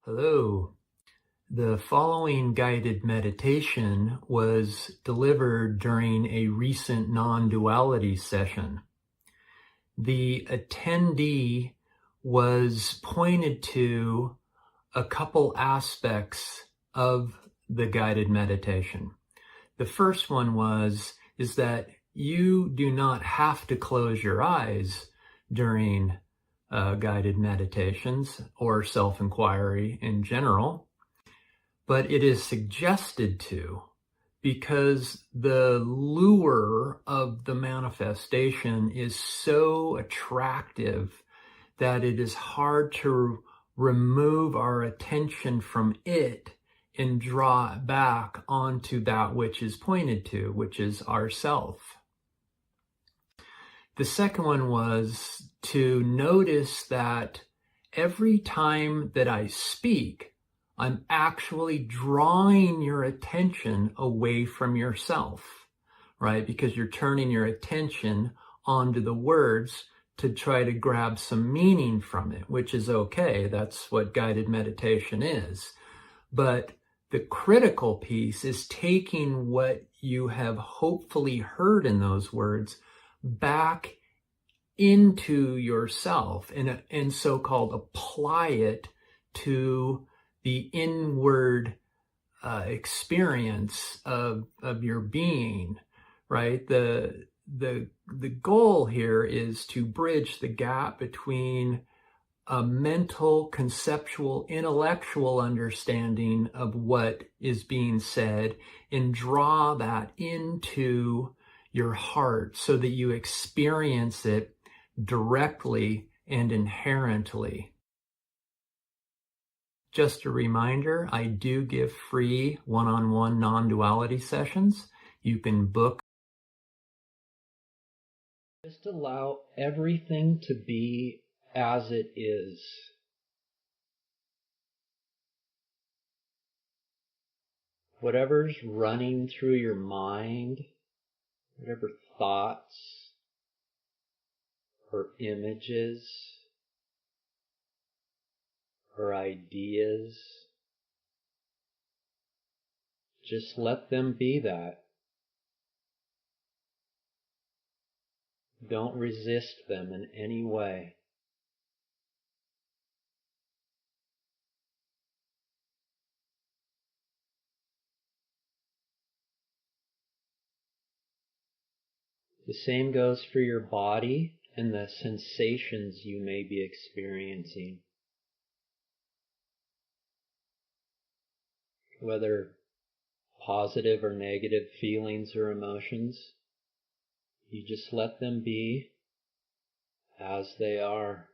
Hello. The following guided meditation was delivered during a recent non-duality session. The attendee was pointed to a couple aspects of the guided meditation. The first one is that you do not have to close your eyes during guided meditations or self-enquiry in general, but it is suggested to because the lure of the manifestation is so attractive that it is hard to remove our attention from it and draw it back onto that which is pointed to, which is ourself. The second one was to notice that every time that I speak, I'm actually drawing your attention away from yourself, right? Because you're turning your attention onto the words to try to grab some meaning from it, which is okay. That's what guided meditation is. But the critical piece is taking what you have hopefully heard in those words back into yourself and so-called apply it to the inward experience of your being, right? The goal here is to bridge the gap between a mental, conceptual, intellectual understanding of what is being said and draw that into your heart so that you experience it directly and inherently. Just a reminder, I do give free one-on-one non-duality sessions. You can book. Just allow everything to be as it is. Whatever's running through your mind, whatever thoughts or images or ideas, just let them be that. Don't resist them in any way. The same goes for your body and the sensations you may be experiencing. Whether positive or negative feelings or emotions, you just let them be as they are.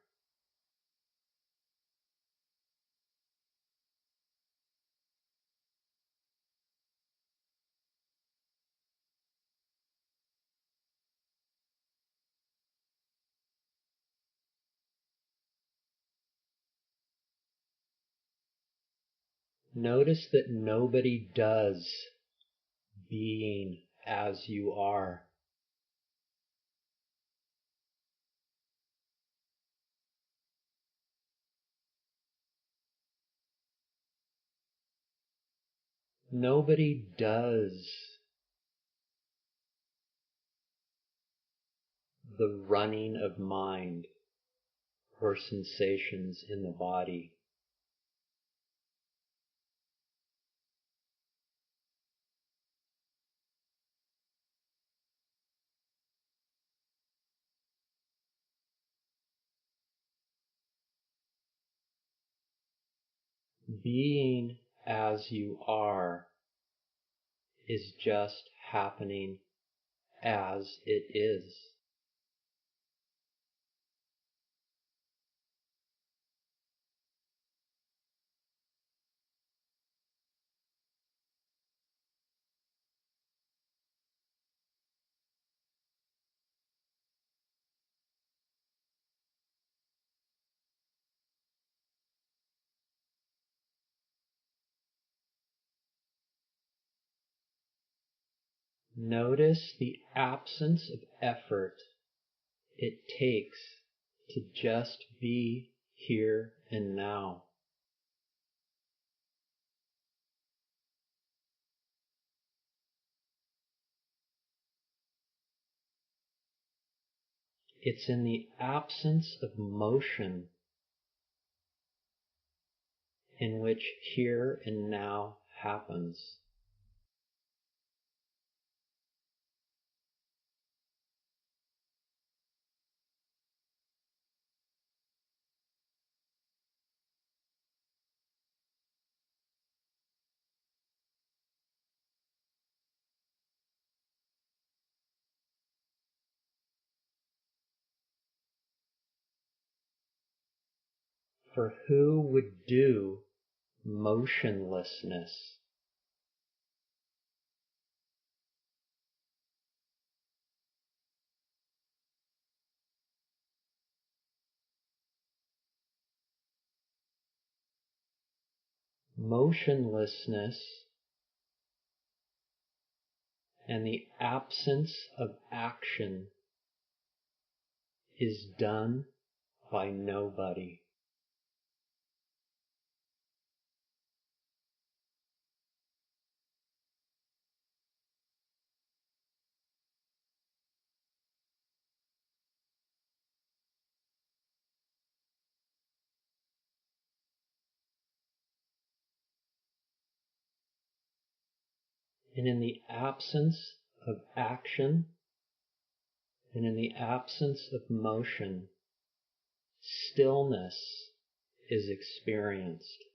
Notice that nobody does being as you are. Nobody does the running of mind or sensations in the body. Being as you are is just happening as it is. Notice the absence of effort it takes to just be here and now. It's in the absence of motion in which here and now happens. For who would do motionlessness? Motionlessness and the absence of action is done by nobody. And in the absence of action and in the absence of motion, stillness is experienced.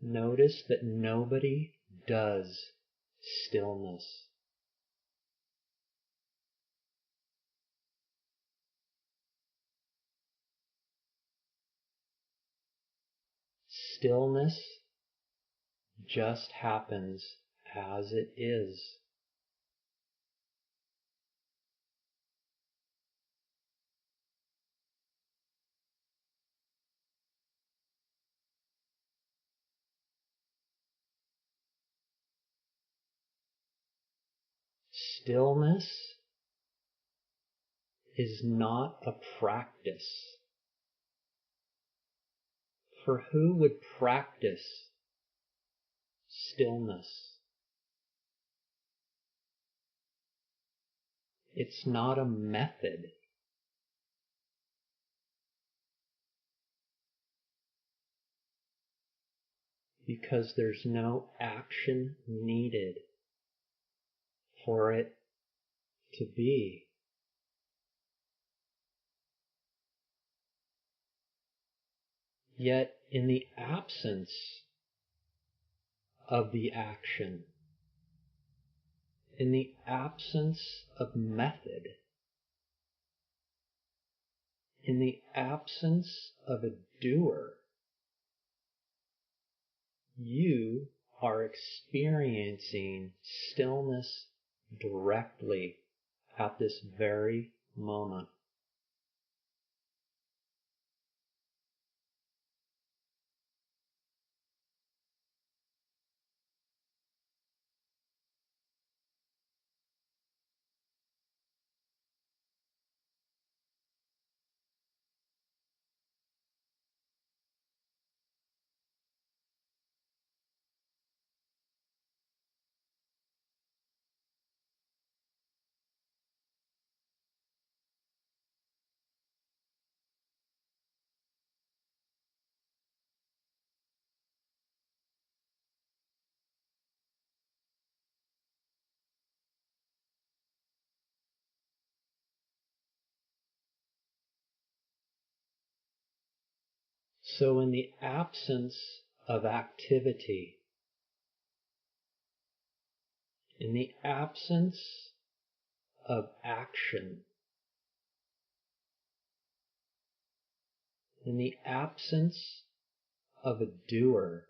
Notice that nobody does stillness. Stillness just happens as it is. Stillness is not a practice. For who would practice stillness? It's not a method. Because there's no action needed for it to be. Yet in the absence of the action, in the absence of method, in the absence of a doer, you are experiencing stillness directly at this very moment. So in the absence of activity, in the absence of action, in the absence of a doer,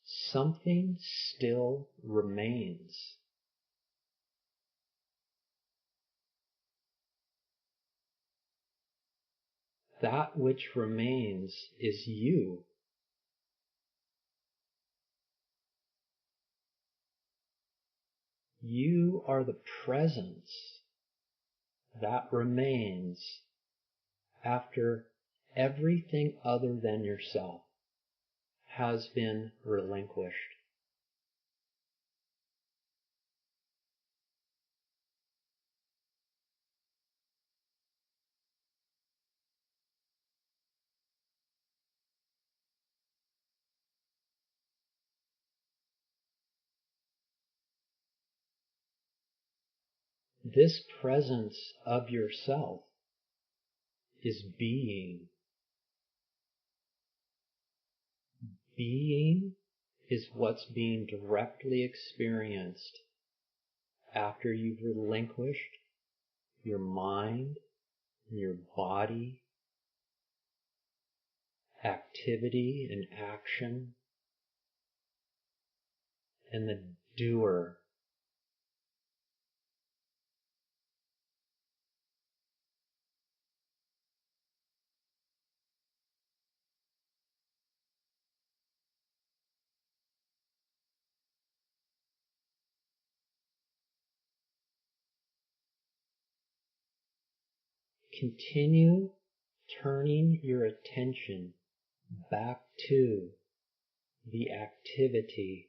something still remains. That which remains is you. You are the presence that remains after everything other than yourself has been relinquished. This presence of yourself is being. Being is what's being directly experienced after you've relinquished your mind, your body, activity and action, and the doer. Continue turning your attention back to the activity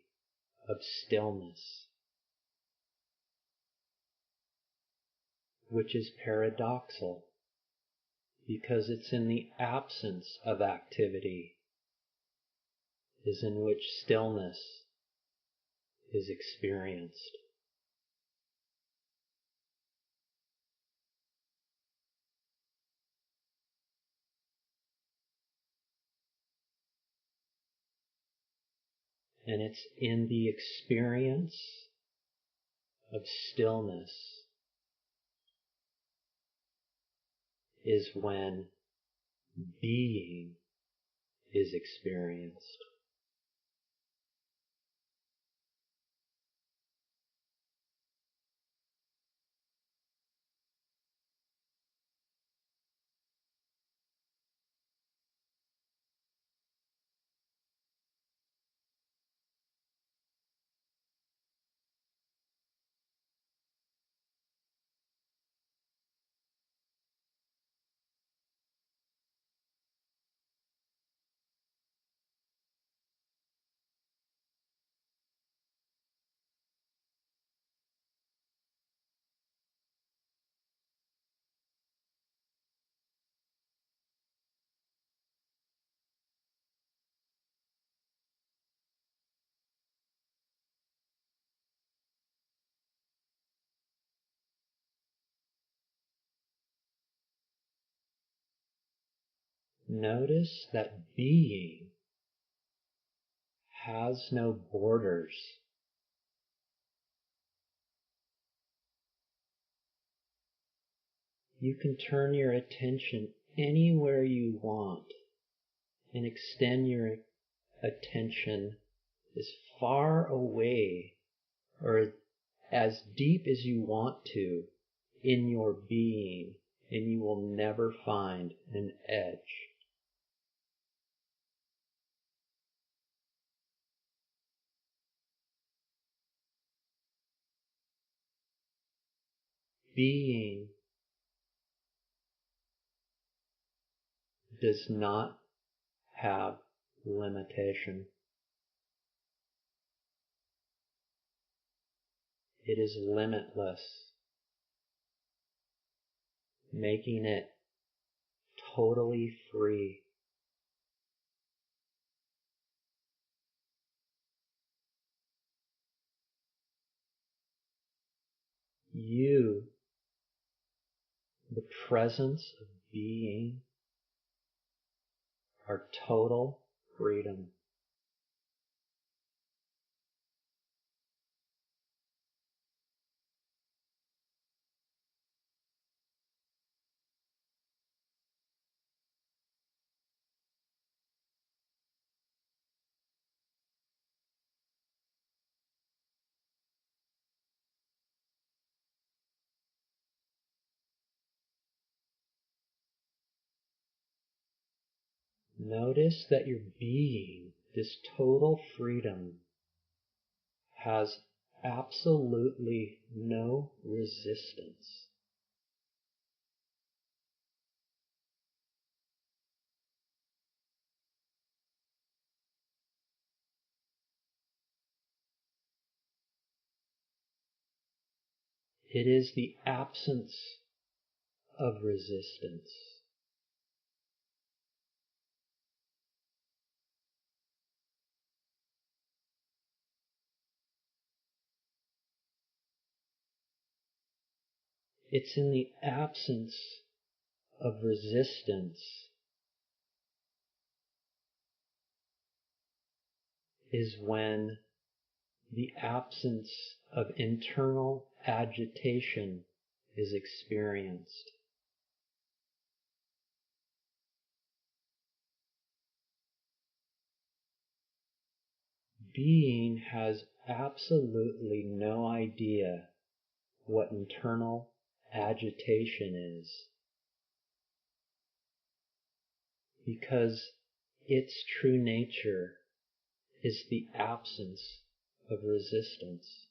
of stillness, which is paradoxical because it's in the absence of activity is in which stillness is experienced. And it's in the experience of stillness is when being is experienced. Notice that being has no borders. You can turn your attention anywhere you want and extend your attention as far away or as deep as you want to in your being, and you will never find an edge. Being does not have limitation. It is limitless, making it totally free. You, the presence of being, are total freedom. Notice that your being, this total freedom, has absolutely no resistance. It is the absence of resistance. It's in the absence of resistance is when the absence of internal agitation is experienced. Being has absolutely no idea what internal agitation is, because its true nature is the absence of resistance.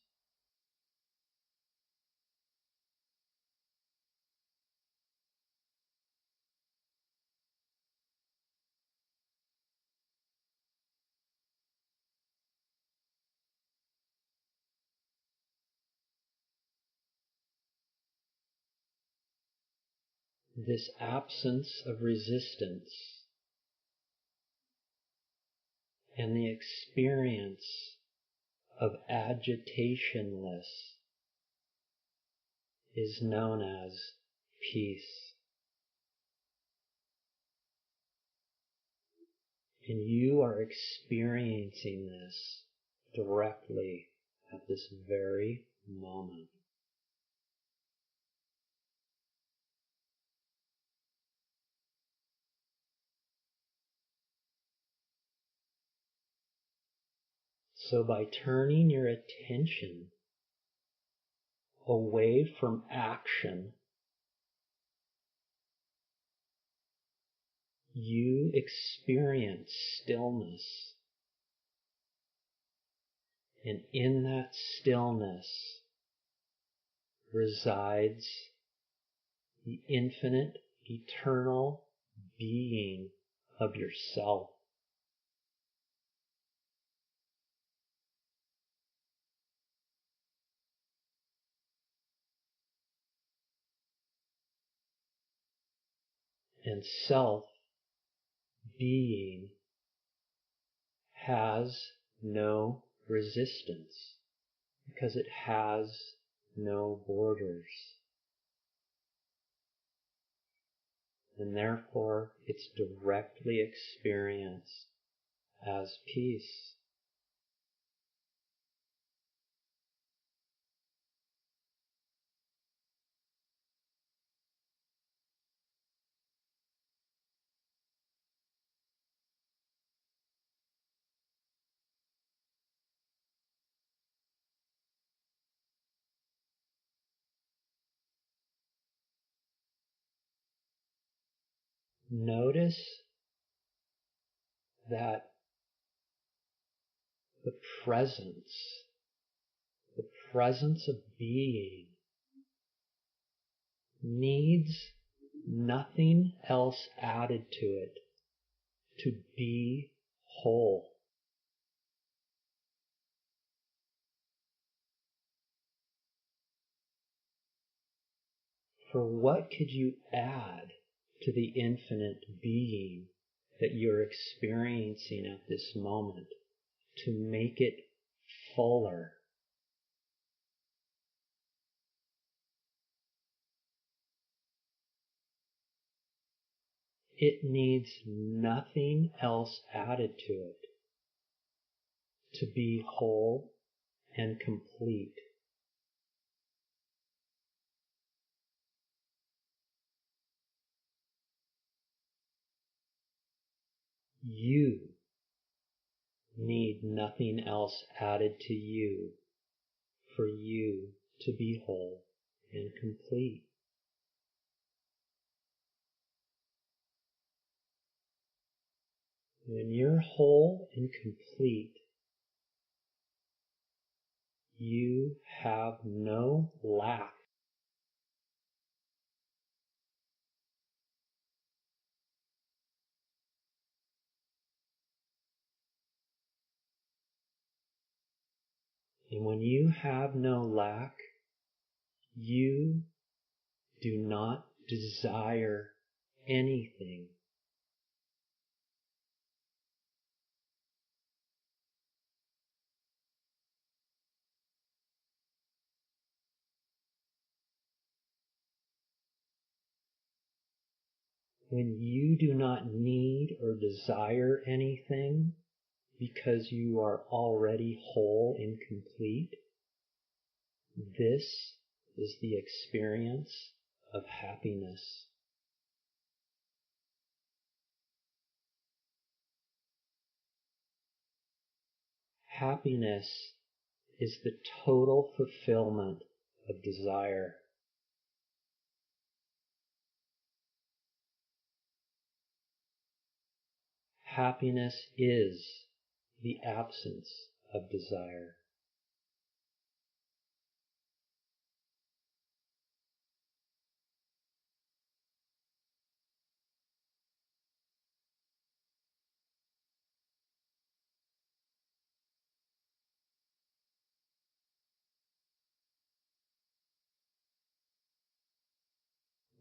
This absence of resistance and the experience of agitationless is known as peace. And you are experiencing this directly at this very moment. So by turning your attention away from action, you experience stillness. And in that stillness resides the infinite, eternal being of yourself. And self being has no resistance because it has no borders. And therefore it's directly experienced as peace. Notice that the presence of being needs nothing else added to it to be whole. For what could you add to the infinite being that you're experiencing at this moment to make it fuller? It needs nothing else added to it to be whole and complete. You need nothing else added to you for you to be whole and complete. When you're whole and complete, you have no lack. And when you have no lack, You do not desire anything. When you do not need or desire anything because you are already whole and complete, this is the experience of happiness. Happiness is the total fulfillment of desire. Happiness is the absence of desire.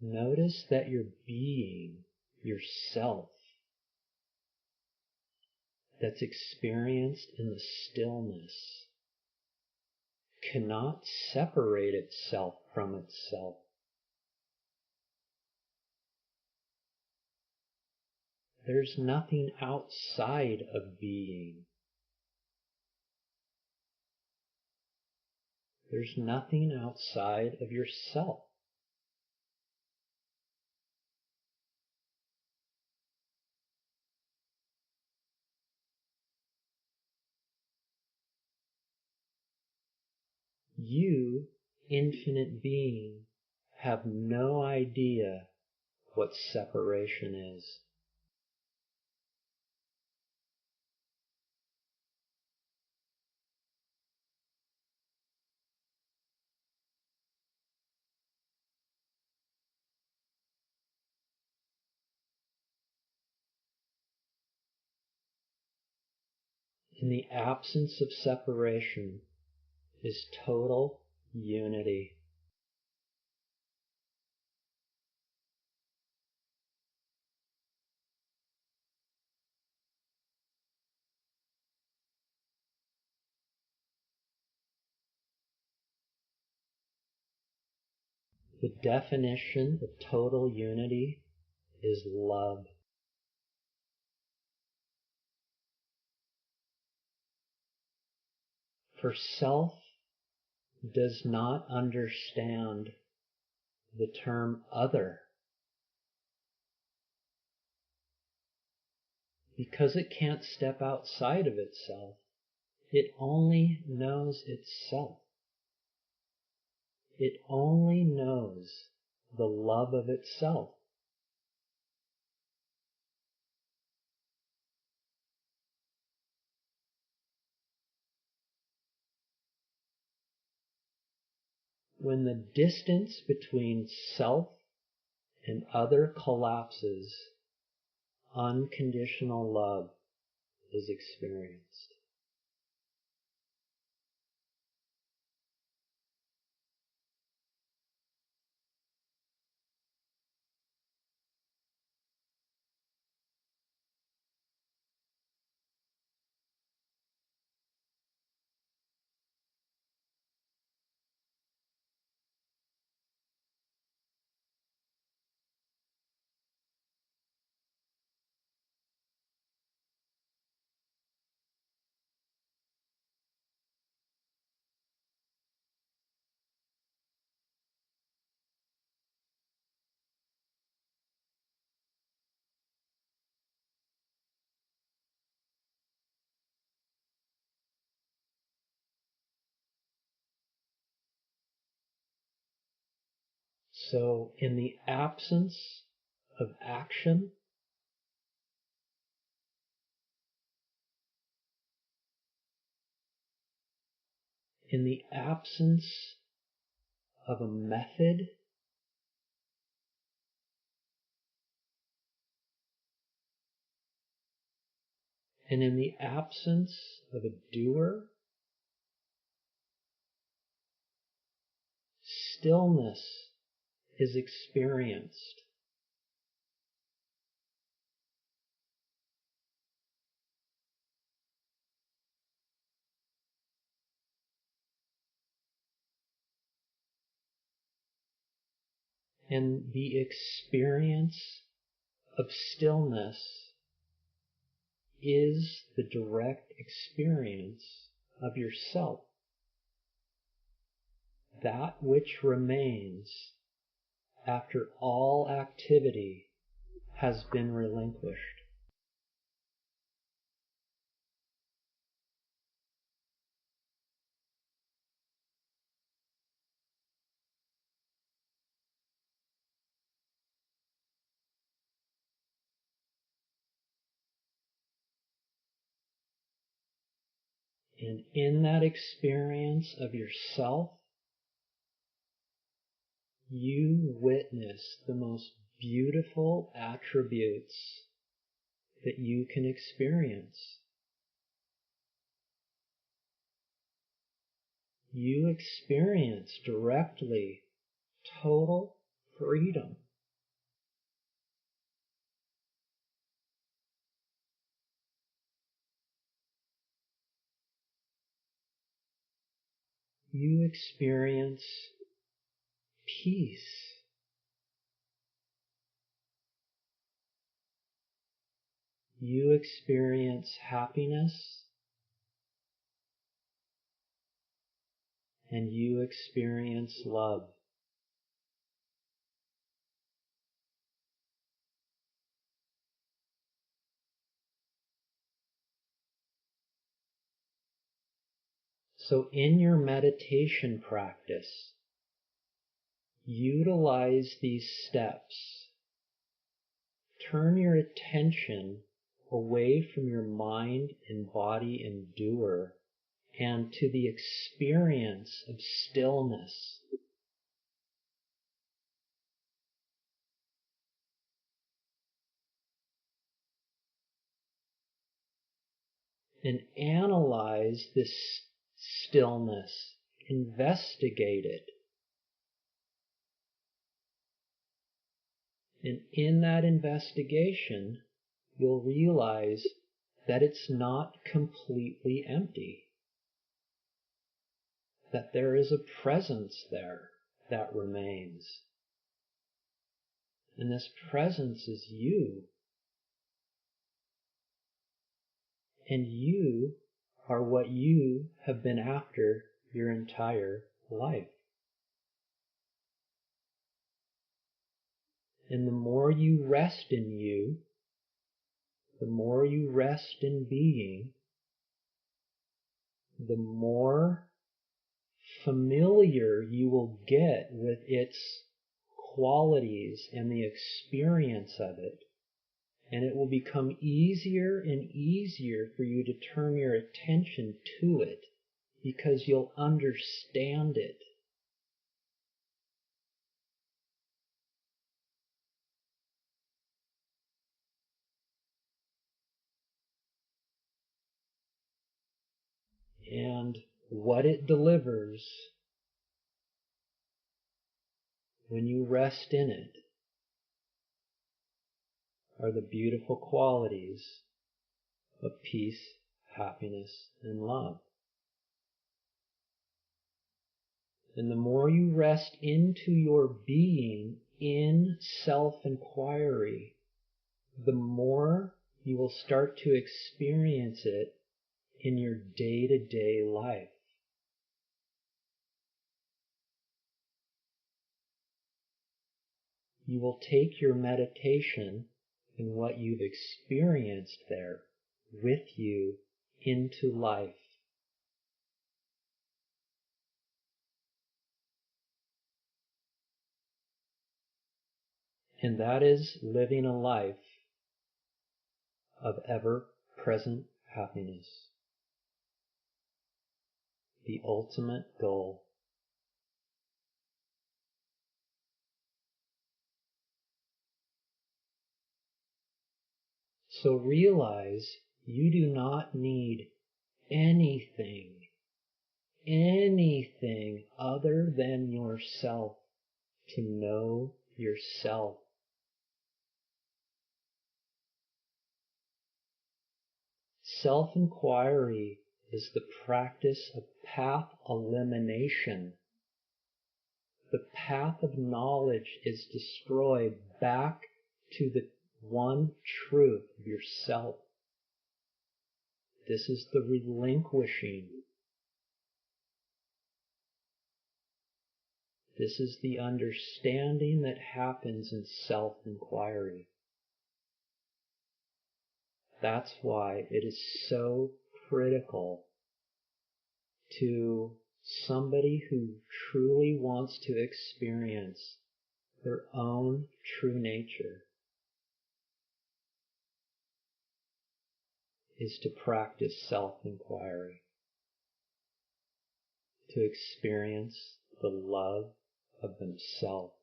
Notice that your being, yourself, that's experienced in the stillness cannot separate itself from itself. There's nothing outside of being. There's nothing outside of yourself. You, infinite being, have no idea what separation is. In the absence of separation is total unity. The definition of total unity is love. For self does not understand the term other because it can't step outside of itself. It only knows itself. It only knows the love of itself. When the distance between self and other collapses, unconditional love is experienced. So, in the absence of action, in the absence of a method, and in the absence of a doer, stillness is experienced. And the experience of stillness is the direct experience of yourself. That which remains after all activity has been relinquished. And in that experience of yourself, you witness the most beautiful attributes that you can experience. You experience directly total freedom. You experience peace. You experience happiness. And you experience love. So in your meditation practice, utilize these steps. Turn your attention away from your mind and body and doer and to the experience of stillness. And analyze this stillness. Investigate it. And in that investigation, you'll realize that it's not completely empty. That there is a presence there that remains. And this presence is you. And you are what you have been after your entire life. And the more you rest in you, the more you rest in being, the more familiar you will get with its qualities and the experience of it. And it will become easier and easier for you to turn your attention to it because you'll understand it. And what it delivers when you rest in it are the beautiful qualities of peace, happiness, and love. And the more you rest into your being in self-enquiry, the more you will start to experience it in your day-to-day life. You will take your meditation and what you've experienced there with you into life. And that is living a life of ever-present happiness. The ultimate goal. So realize you do not need anything anything other than yourself to know yourself. Self-enquiry is the practice of path elimination. The path of knowledge is destroyed back to the one truth of yourself. This is the relinquishing. This is the understanding that happens in self-enquiry. That's why it is so critical to somebody who truly wants to experience their own true nature is to practice self-enquiry, to experience the love of themselves.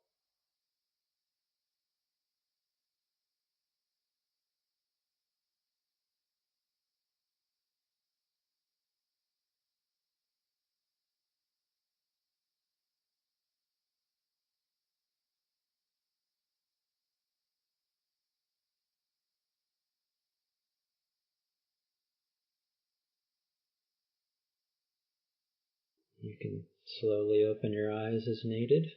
You can slowly open your eyes as needed.